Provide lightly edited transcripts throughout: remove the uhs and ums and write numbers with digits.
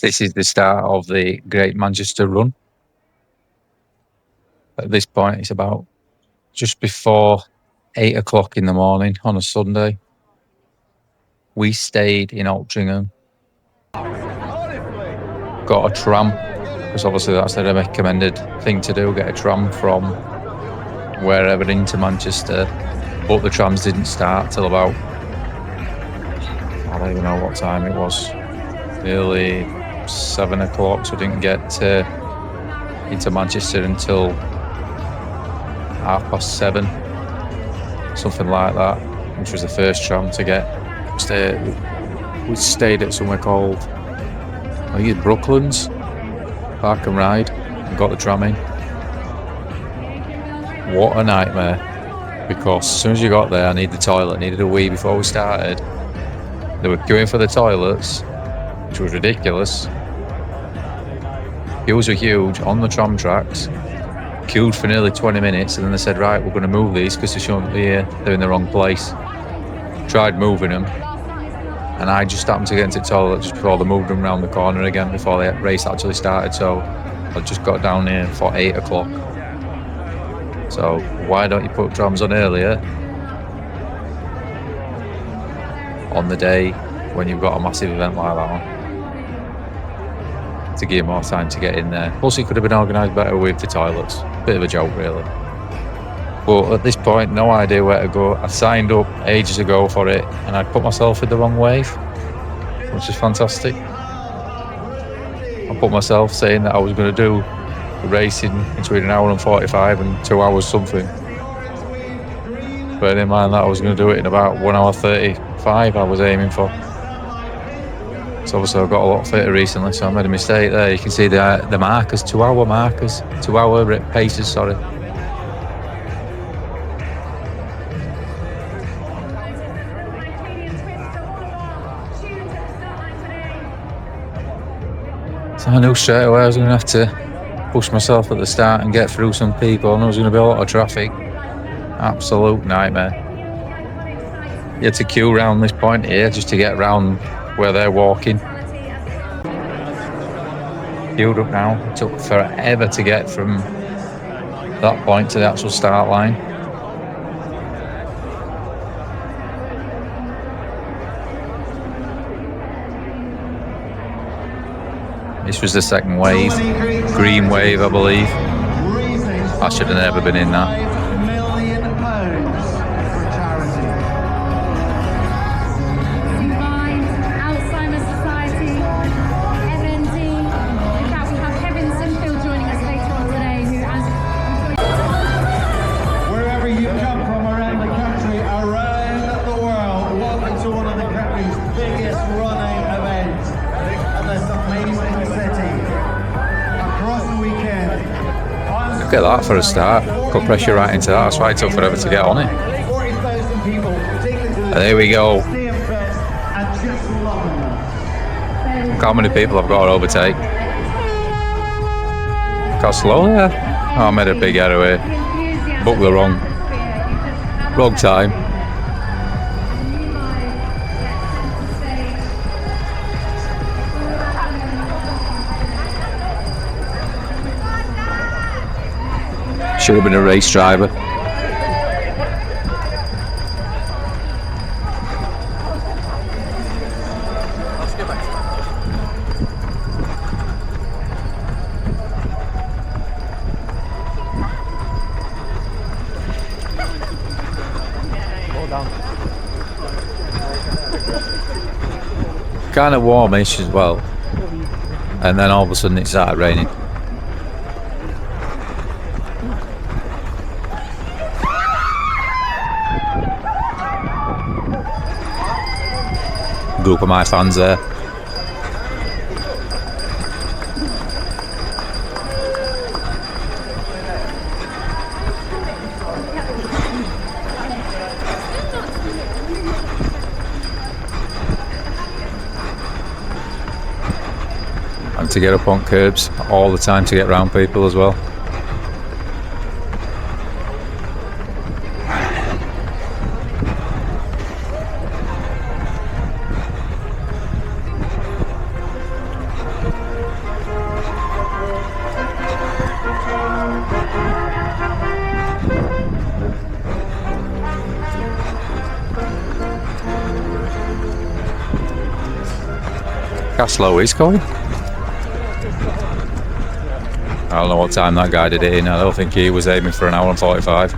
This is the start of the Great Manchester Run. At this point, it's about just before 8 o'clock in the morning on a Sunday. We stayed in Altrincham, got a tram, because obviously that's the recommended thing to do, get a tram from wherever into Manchester. But the trams didn't start till about, I don't even know what time it was, nearly 7 o'clock, so I didn't get into Manchester until 7:30, something like that, which was the first tram to get. We stayed at somewhere called, I think it's Brooklands, Park and Ride, and got the tram in. What a nightmare, because as soon as you got there, I needed the toilet, needed a wee before we started. They were queuing for the toilets, which was ridiculous. Queues were huge on the tram tracks, queued for nearly 20 minutes, and then they said, right, we're going to move these because they shouldn't be here, they're in the wrong place. Tried moving them, and I just happened to get into the toilet just before they moved them around the corner again, before the race actually started, so I just got down here for 8 o'clock. So why don't you put trams on earlier on the day when you've got a massive event like that on, to give you more time to get in there? Plus it could have been organised better with the toilets. Bit of a joke really. But at this point, no idea where to go. I signed up ages ago for it and I put myself in the wrong wave, which is fantastic. I put myself saying that I was going to do the racing between 1 hour and 45 and 2 hours something. Bearing in mind that I was going to do it in about 1 hour 35 I was aiming for. So obviously I've got a lot fitter recently, so I made a mistake there. You can see the markers, 2 hour markers, 2 hour paces, sorry. So I knew straight away I was going to have to push myself at the start and get through some people, and there was going to be a lot of traffic. Absolute nightmare. You had to queue around this point here just to get around where they're walking. Queued up now. It took forever to get from that point to the actual start line. This was the second wave, green wave, I believe. I should have never been in that. Look at that for a start. Put pressure right into that. That's why it took forever to get on it. And there we go. Look how many people I've got to overtake. Look how slow they are. Oh, I made a big error here. Booked the wrong time. Should have been a race driver. Kind of warmish as well, and then all of a sudden it started raining. Group of my fans there. And to get up on curbs all the time to get around people as well. How slow he's going. I don't know what time that guy did it in. I don't think he was aiming for an hour and 45.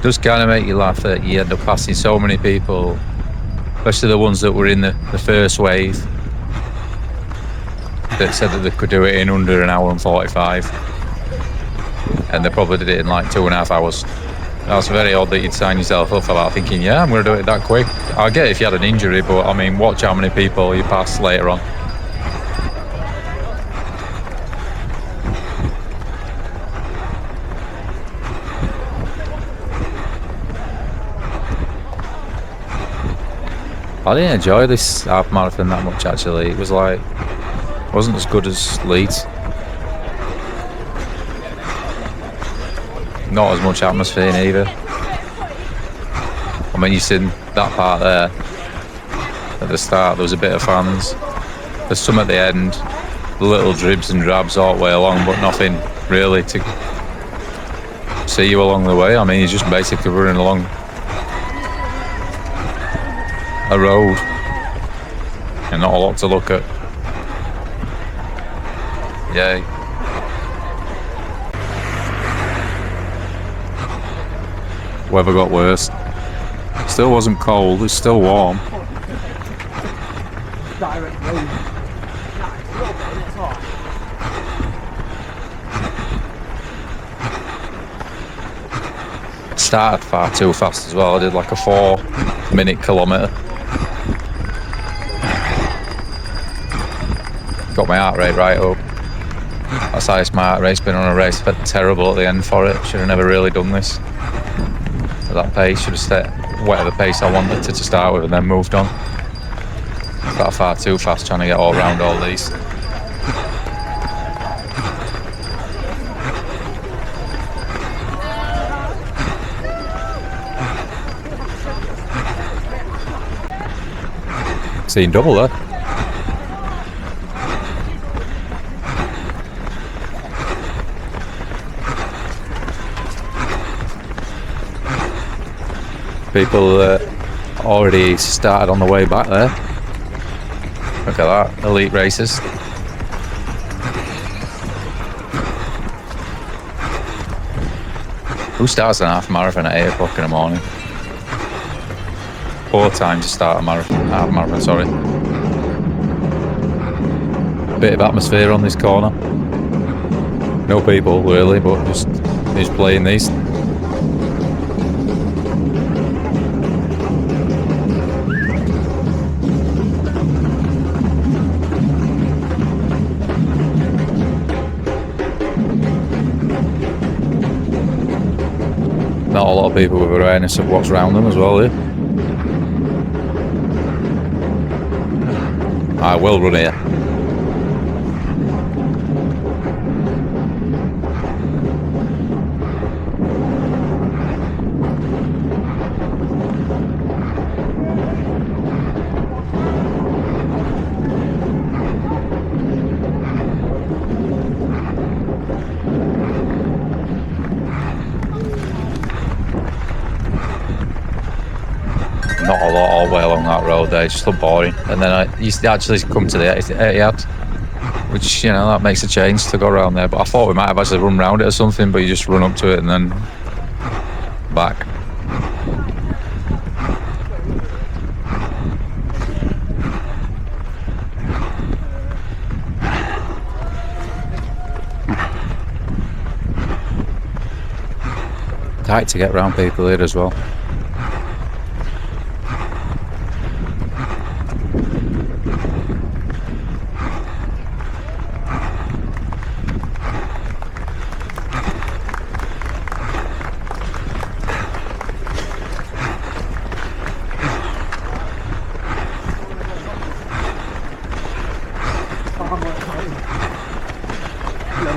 Does kind of make you laugh that you end up passing so many people, especially the ones that were in the first wave, that said that they could do it in under an hour and 45, and they probably did it in like 2.5 hours. That's very odd that you'd sign yourself up for that, thinking, yeah, I'm going to do it that quick. I get it if you had an injury, but I mean, watch how many people you pass later on. I didn't enjoy this half marathon that much, actually. It was like, it wasn't as good as Leeds. Not as much atmosphere either. I mean, you seen that part there at the start, there was a bit of fans. There's some at the end, the little dribs and drabs all the way along, but nothing really to see you along the way. I mean, you're just basically running along a road and not a lot to look at. Yay. Weather got worse. Still wasn't cold, it's still warm. Started far too fast as well. I did like a 4-minute kilometre. Got my heart rate right up. That's the highest my heart rate's been on a race. Felt terrible at the end for it. Should have never really done this at that pace. Should have stayed whatever pace I wanted to start with and then moved on. Got far too fast trying to get all around all these. Seen double there. People already started on the way back there. Look at that, elite races. Who starts an half marathon at 8 o'clock in the morning? Poor time to start a marathon, half marathon, sorry. Bit of atmosphere on this corner. No people really, but just playing these. Not a lot of people with awareness of what's around them as well here. I will run here. Not a lot all the way along that road there, it's just looked boring. And then I used to actually come to the Etihad, which, you know, that makes a change to go around there. But I thought we might have actually run around it or something, but you just run up to it and then back. Tight to get around people here as well.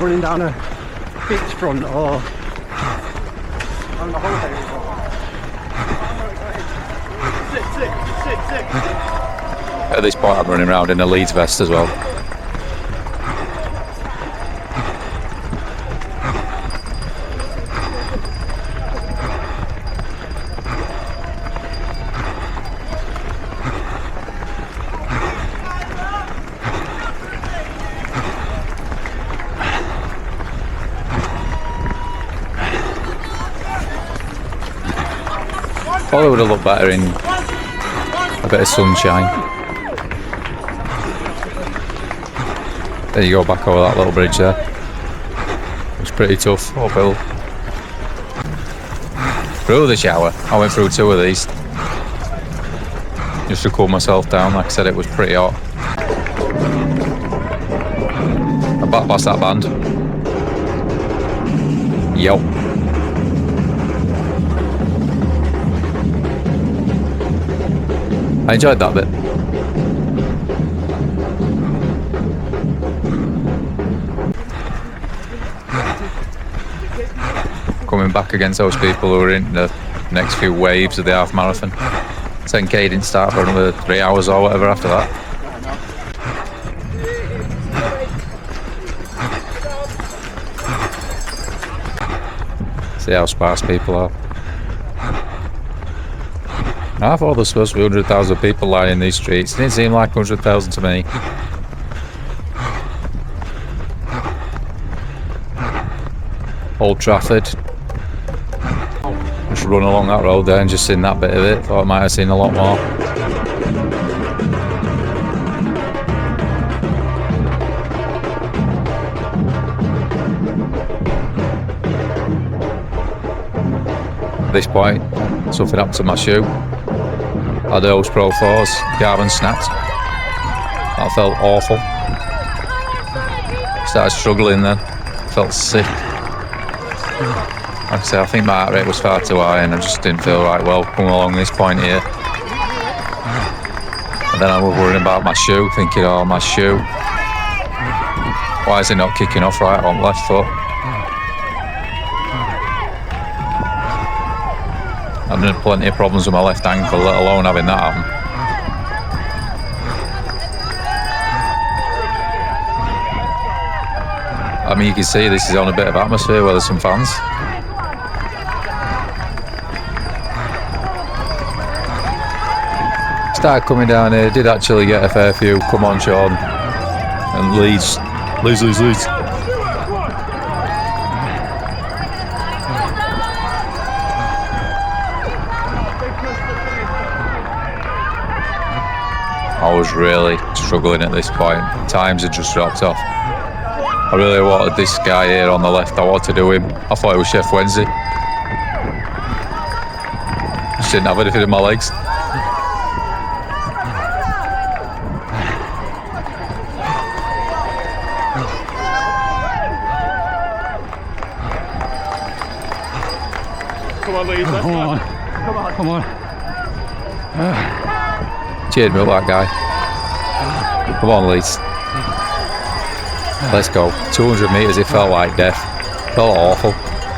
Running down a beachfront or on the holiday resort. At this point I'm running around in a Leeds vest as well. Probably would have looked better in a bit of sunshine. There you go, back over that little bridge there. It's pretty tough uphill. Through the shower, I went through 2 of these just to cool myself down. Like I said, it was pretty hot. I'm back past that band. Yo. I enjoyed that bit. Coming back against those people who are in the next few waves of the half marathon. 10k didn't start for another 3 hours or whatever after that. See how sparse people are. I thought there was supposed to be 100,000 people lying in these streets. It didn't seem like 100,000 to me. Old Trafford. Just run along that road there and just seen that bit of it. Thought I might have seen a lot more. At this point, something happened to my shoe. Adios Pro 4s, Garmin snapped. That felt awful. Started struggling then. Felt sick. Like I say, I think my heart rate was far too high and I just didn't feel right well coming along this point here. And then I was worrying about my shoe, thinking, oh, my shoe. Why is it not kicking off right on left foot? I've had plenty of problems with my left ankle, let alone having that happen. I mean, you can see this is on a bit of atmosphere where there's some fans. Started coming down here, did actually get a fair few. Come on, Sean. And Leeds. Leeds. I was really struggling at this point. Times had just dropped off. I really wanted this guy here on the left. I wanted to do him. I thought it was Chef Wednesday. Just didn't have anything in my legs. Come on, Leeds. Come on. Cheered me up, that guy. Come on, Leeds. Let's go. 200 metres, it felt like death. Felt awful.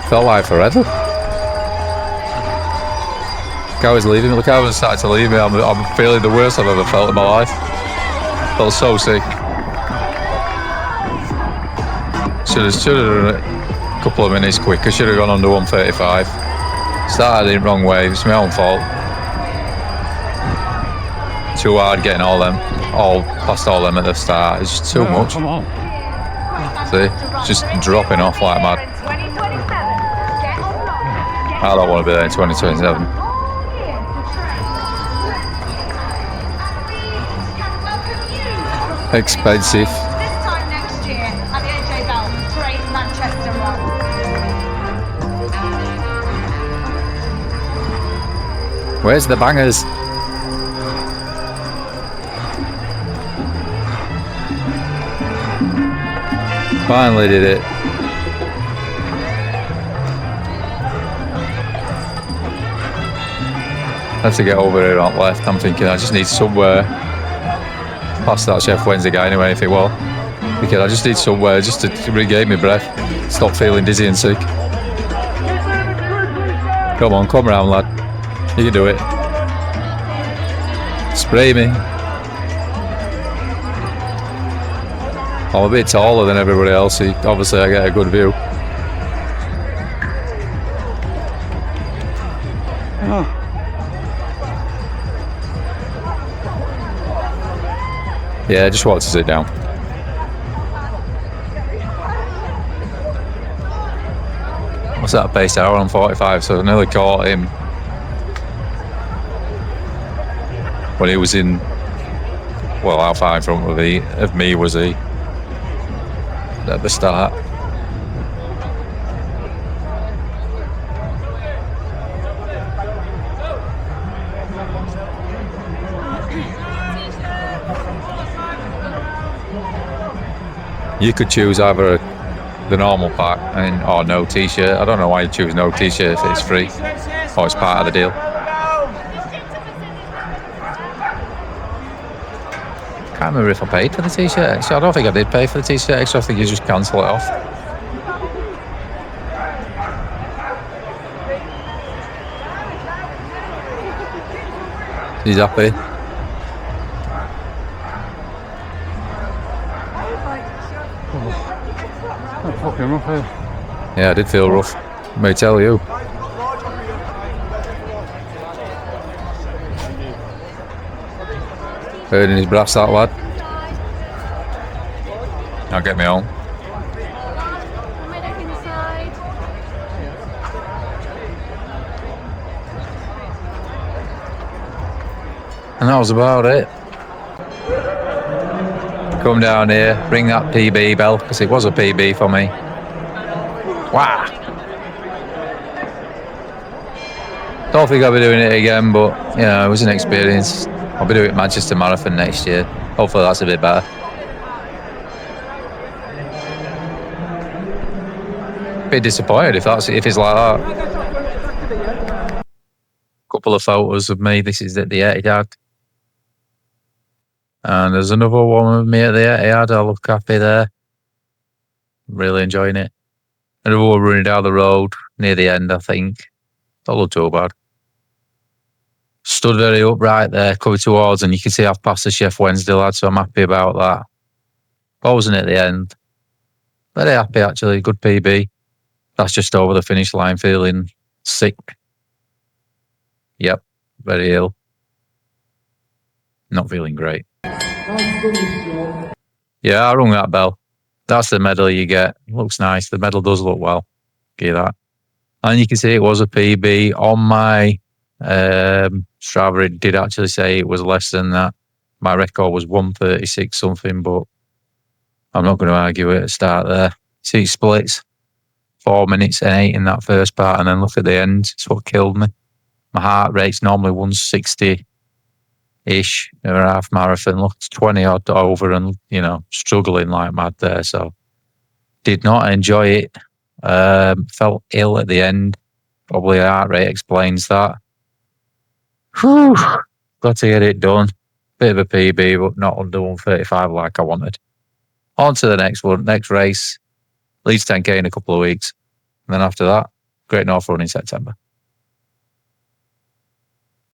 Felt like forever. Guy was leaving me. Look how I was starting to leave me. I'm feeling the worst I've ever felt in my life. Felt so sick. Should have done it a couple of minutes quicker. Should have gone under 135. Started in the wrong way. It's my own fault. Too hard getting past all them at the start. It's just too much. Come on. See, just dropping off like mad. I don't want to be there in 2027. Expensive. This time next year at the AJ Bell, Great Manchester Run. Where's the bangers? Finally did it. Had to get over here on left. I'm thinking I just need somewhere past that Chef Wednesday guy anyway, if it was. Because I just need somewhere just to regain my breath. Stop feeling dizzy and sick. Come on, come round, lad. You can do it. Spray me. I'm a bit taller than everybody else, so obviously I get a good view. Oh. Yeah, I just wanted to sit down. What's that pace? Hour on 45, so I nearly caught him. when he was in, well, how far in front of me was he at the start? You could choose either the normal pack or no t-shirt. I don't know why you choose no t-shirt if it's free or it's part of the deal. Can't remember if I paid for the t-shirt extra. I don't think I did pay for the t-shirt extra. I think you just cancel it off. He's happy. Fucking rough here. Yeah, I did feel rough. May tell you. Earning his brass, that lad. Now get me home. And that was about it. Come down here, ring that PB bell, because it was a PB for me. Wow. Don't think I'll be doing it again, but you know, it was an experience. I'll be doing Manchester Marathon next year. Hopefully that's a bit better. Bit disappointed if it's like that. Couple of photos of me. This is at the Etihad. And there's another one of me at the Etihad. I look happy there. Really enjoying it. Another one running down the road near the end, I think. Don't look too bad. Stood very upright there, coming towards, and you can see I've passed the Chef Wednesday lad, so I'm happy about that. Posing at the end. Very happy, actually. Good PB. That's just over the finish line, feeling sick. Yep, very ill. Not feeling great. Yeah, I rung that bell. That's the medal you get. Looks nice. The medal does look well. Give you that. And you can see it was a PB. On my Strava, it did actually say it was less than that. My record was 1:36 something, but I'm not going to argue it at the start there. See, it splits 4 minutes and 8 in that first part, and then look at the end. It's what killed me. My heart rate's normally 160-ish in a half marathon. Look, it's 20 odd over and, you know, struggling like mad there. So did not enjoy it. Felt ill at the end. Probably heart rate explains that. Whew. Got to get it done. Bit of a PB, but not under 135 like I wanted. On to the next one, next race. Leeds 10K in a couple of weeks. And then after that, Great North Run in September.